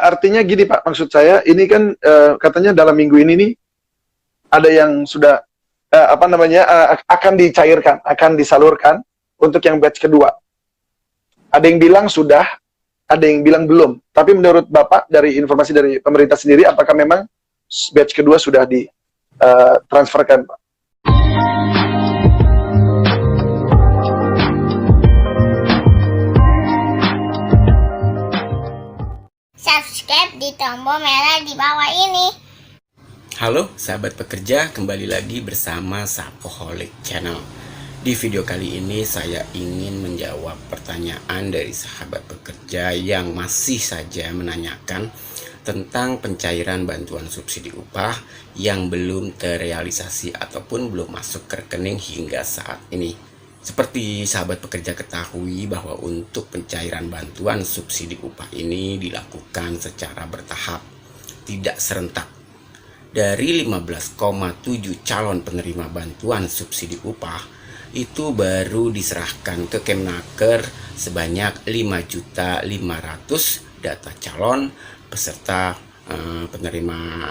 artinya gini Pak, maksud saya ini kan katanya dalam minggu ini nih ada yang sudah akan dicairkan, akan disalurkan untuk yang batch kedua. Ada yang bilang sudah, ada yang bilang belum. Tapi menurut Bapak dari informasi dari pemerintah sendiri, apakah memang batch kedua sudah ditransferkan, Pak? Subscribe di tombol merah di bawah ini. Halo sahabat pekerja, kembali lagi bersama Sapoholic Channel. Di video kali ini saya ingin menjawab pertanyaan dari sahabat pekerja yang masih saja menanyakan tentang pencairan bantuan subsidi upah yang belum terrealisasi ataupun belum masuk ke rekening hingga saat ini. Seperti sahabat pekerja ketahui bahwa untuk pencairan bantuan subsidi upah ini dilakukan secara bertahap, tidak serentak. Dari 15,7 calon penerima bantuan subsidi upah, itu baru diserahkan ke Kemnaker sebanyak 5.500.000 data calon peserta penerima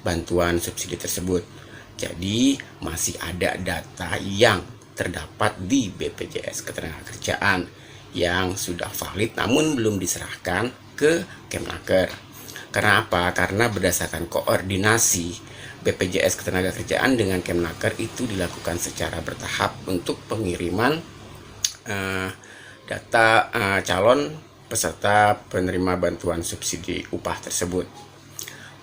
bantuan subsidi tersebut. Jadi masih ada data yang terdapat di BPJS Ketenagakerjaan yang sudah valid namun belum diserahkan ke Kemnaker. Karena apa? Karena berdasarkan koordinasi BPJS Ketenagakerjaan dengan Kemnaker itu dilakukan secara bertahap untuk pengiriman data calon peserta penerima bantuan subsidi upah tersebut.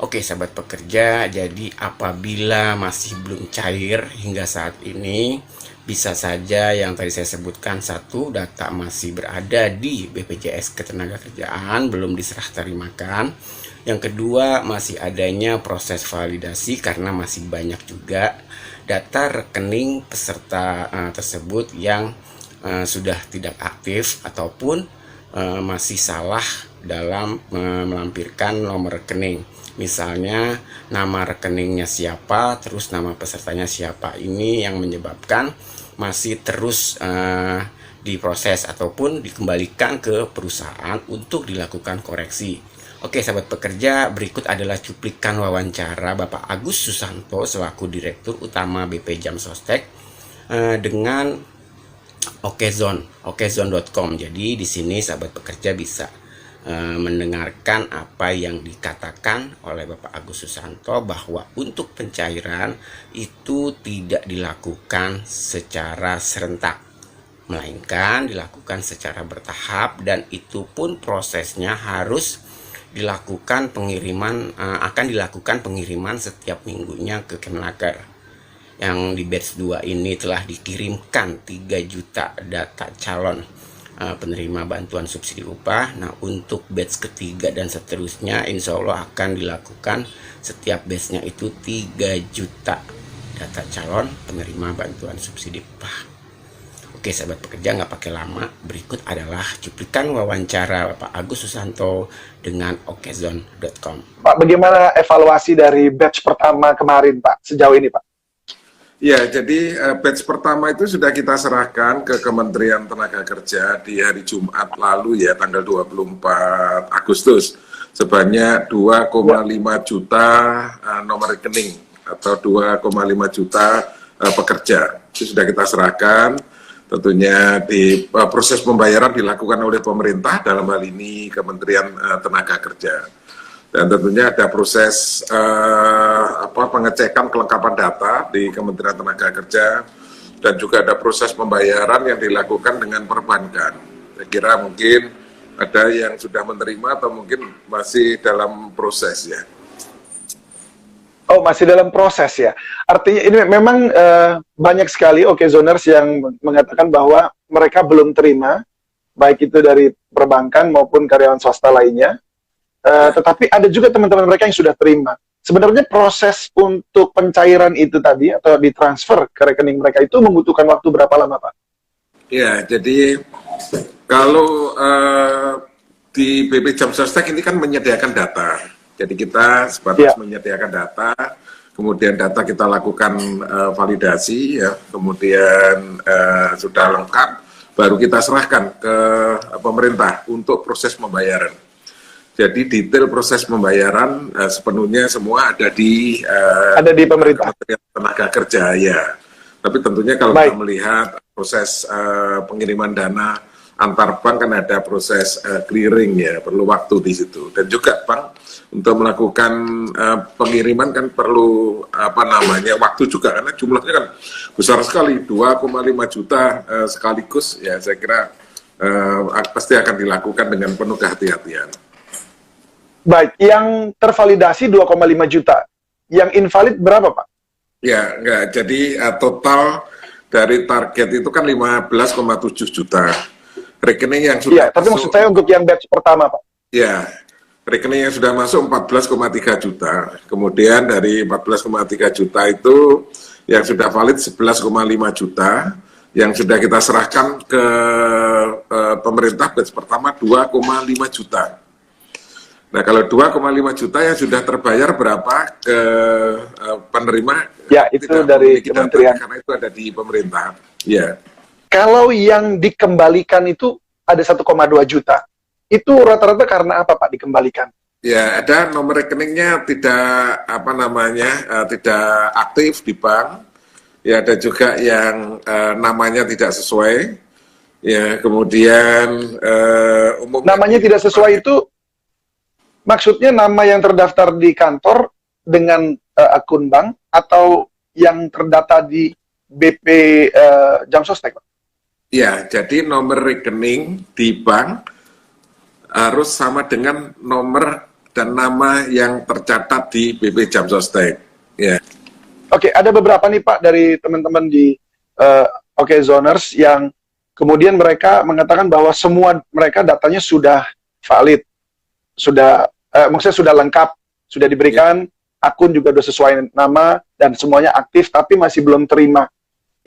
Oke sahabat pekerja, jadi apabila masih belum cair hingga saat ini, bisa saja yang tadi saya sebutkan, satu, data masih berada di BPJS Ketenagakerjaan belum diserah terimakan. Yang kedua, masih adanya proses validasi karena masih banyak juga data rekening peserta tersebut yang sudah tidak aktif ataupun masih salah dalam melampirkan nomor rekening. Misalnya nama rekeningnya siapa, terus nama pesertanya siapa, ini yang menyebabkan masih terus diproses ataupun dikembalikan ke perusahaan untuk dilakukan koreksi. Oke sahabat pekerja, berikut adalah cuplikan wawancara Bapak Agus Susanto selaku Direktur Utama BP Jam Sostek dengan okezone.com. Jadi di sini sahabat pekerja bisa mendengarkan apa yang dikatakan oleh Bapak Agus Susanto bahwa untuk pencairan itu tidak dilakukan secara serentak, melainkan dilakukan secara bertahap, dan itu pun prosesnya harus dilakukan akan dilakukan pengiriman setiap minggunya ke Kemnaker. Yang di batch 2 ini telah dikirimkan 3 juta data calon penerima bantuan subsidi upah. Nah untuk batch ketiga dan seterusnya insya Allah akan dilakukan setiap batchnya itu 3 juta data calon penerima bantuan subsidi upah. Oke sahabat pekerja, nggak pakai lama, berikut adalah cuplikan wawancara Bapak Agus Susanto dengan okezone.com. Pak, bagaimana evaluasi dari batch pertama kemarin Pak, sejauh ini Pak? Ya, jadi batch pertama itu sudah kita serahkan ke Kementerian Tenaga Kerja di hari Jumat lalu ya, tanggal 24 Agustus. Sebanyak 2,5 juta nomor rekening atau 2,5 juta pekerja. Itu sudah kita serahkan. Tentunya di proses pembayaran dilakukan oleh pemerintah, dalam hal ini Kementerian Tenaga Kerja. Dan tentunya ada proses pengecekan kelengkapan data di Kementerian Tenaga Kerja, dan juga ada proses pembayaran yang dilakukan dengan perbankan. Saya kira mungkin ada yang sudah menerima atau mungkin masih dalam proses ya. Oh, masih dalam proses ya. Artinya ini memang banyak sekali okezoners yang mengatakan bahwa mereka belum terima, baik itu dari perbankan maupun karyawan swasta lainnya. Tetapi ada juga teman-teman mereka yang sudah terima. Sebenarnya proses untuk pencairan itu tadi atau ditransfer ke rekening mereka itu membutuhkan waktu berapa lama, Pak? Ya, jadi kalau di BP Jam Sostek ini kan menyediakan data. Jadi kita sebatas menyediakan data, kemudian data kita lakukan validasi, ya, kemudian sudah lengkap, baru kita serahkan ke pemerintah untuk proses pembayaran. Jadi detail proses pembayaran sepenuhnya semua ada di pemerintah. Kementerian Tenaga Kerja ya. Tapi tentunya kalau kita melihat proses pengiriman dana antar bank kan ada proses clearing ya, perlu waktu di situ. Dan juga bank untuk melakukan pengiriman kan perlu waktu juga, karena jumlahnya kan besar sekali, 2,5 juta sekaligus ya. Saya kira pasti akan dilakukan dengan penuh kehati-hatian. Baik, yang tervalidasi 2,5 juta, yang invalid berapa Pak? Ya, enggak. Jadi total dari target itu kan 15,7 juta. Rekening yang sudah tapi maksud saya untuk yang batch pertama Pak. Ya, rekening yang sudah masuk 14,3 juta. Kemudian dari 14,3 juta itu yang sudah valid 11,5 juta. Yang sudah kita serahkan ke pemerintah batch pertama 2,5 juta. Nah, kalau 2,5 juta yang sudah terbayar berapa ke penerima? Ya, itu dari kementerian. Karena itu ada di pemerintah. Ya. Kalau yang dikembalikan itu ada 1,2 juta. Itu rata-rata karena apa Pak dikembalikan? Ya, ada nomor rekeningnya tidak tidak aktif di bank. Ya, ada juga yang namanya tidak sesuai. Ya, kemudian umumnya namanya tidak sesuai itu maksudnya nama yang terdaftar di kantor dengan akun bank atau yang terdata di BP Jamsostek, Pak? Ya, jadi nomor rekening di bank harus sama dengan nomor dan nama yang tercatat di BP Jamsostek. Ya. Oke, ada beberapa nih Pak dari teman-teman di Zoners yang kemudian mereka mengatakan bahwa semua mereka datanya sudah valid, sudah maksudnya sudah lengkap, sudah diberikan, akun juga sudah sesuai nama dan semuanya aktif, tapi masih belum terima.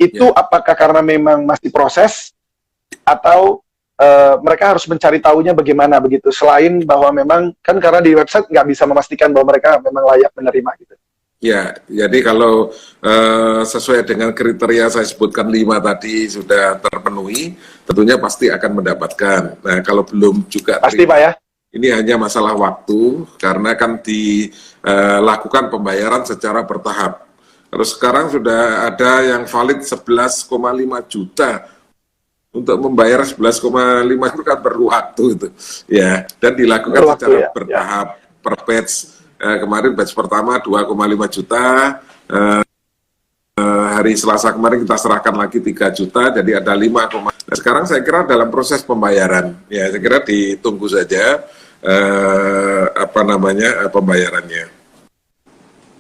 Itu apakah karena memang masih proses atau mereka harus mencari tahunya bagaimana begitu? Selain bahwa memang kan karena di website nggak bisa memastikan bahwa mereka memang layak menerima gitu. Ya, jadi kalau sesuai dengan kriteria saya sebutkan 5 tadi sudah terpenuhi, tentunya pasti akan mendapatkan. Nah, kalau belum juga pasti Pak ya. Ini hanya masalah waktu karena kan dilakukan pembayaran secara bertahap. Terus sekarang sudah ada yang valid 11,5 juta. Untuk membayar 11,5 itu kan perlu waktu itu. Ya, dan dilakukan secara bertahap per batch. Kemarin batch pertama 2,5 juta. Hari Selasa kemarin kita serahkan lagi 3 juta, jadi ada 5, nah, sekarang saya kira dalam proses pembayaran, ya saya kira ditunggu saja pembayarannya.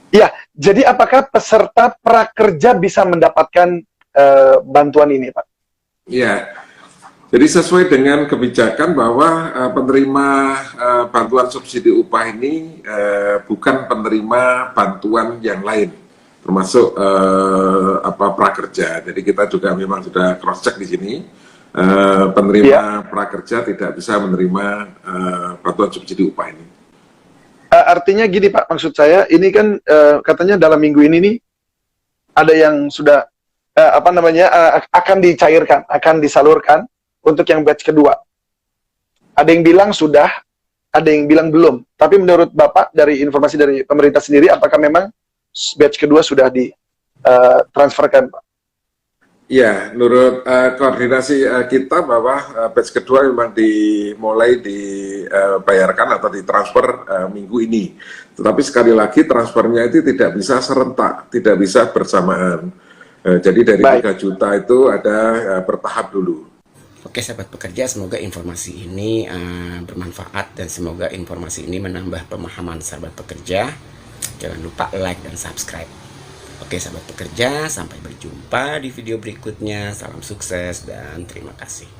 Ya, jadi apakah peserta prakerja bisa mendapatkan bantuan ini, Pak? Ya, jadi sesuai dengan kebijakan bahwa penerima bantuan subsidi upah ini bukan penerima bantuan yang lain, termasuk prakerja. Jadi kita juga memang sudah cross check di sini, penerima prakerja tidak bisa menerima bantuan subsidi upah ini. Artinya gini Pak, maksud saya ini kan katanya dalam minggu ini nih ada yang sudah akan dicairkan, akan disalurkan untuk yang batch kedua. Ada yang bilang sudah, ada yang bilang belum. Tapi menurut Bapak dari informasi dari pemerintah sendiri, apakah memang batch kedua sudah ditransferkan, Pak? Ya, menurut koordinasi kita bahwa batch kedua memang dimulai dibayarkan atau ditransfer minggu ini. Tetapi sekali lagi transfernya itu tidak bisa serentak, tidak bisa bersamaan. Jadi dari 3 juta itu ada bertahap dulu. Oke sahabat pekerja, semoga informasi ini bermanfaat dan semoga informasi ini menambah pemahaman sahabat pekerja. Jangan lupa like dan subscribe. Oke sahabat pekerja, sampai berjumpa di video berikutnya. Salam sukses dan terima kasih.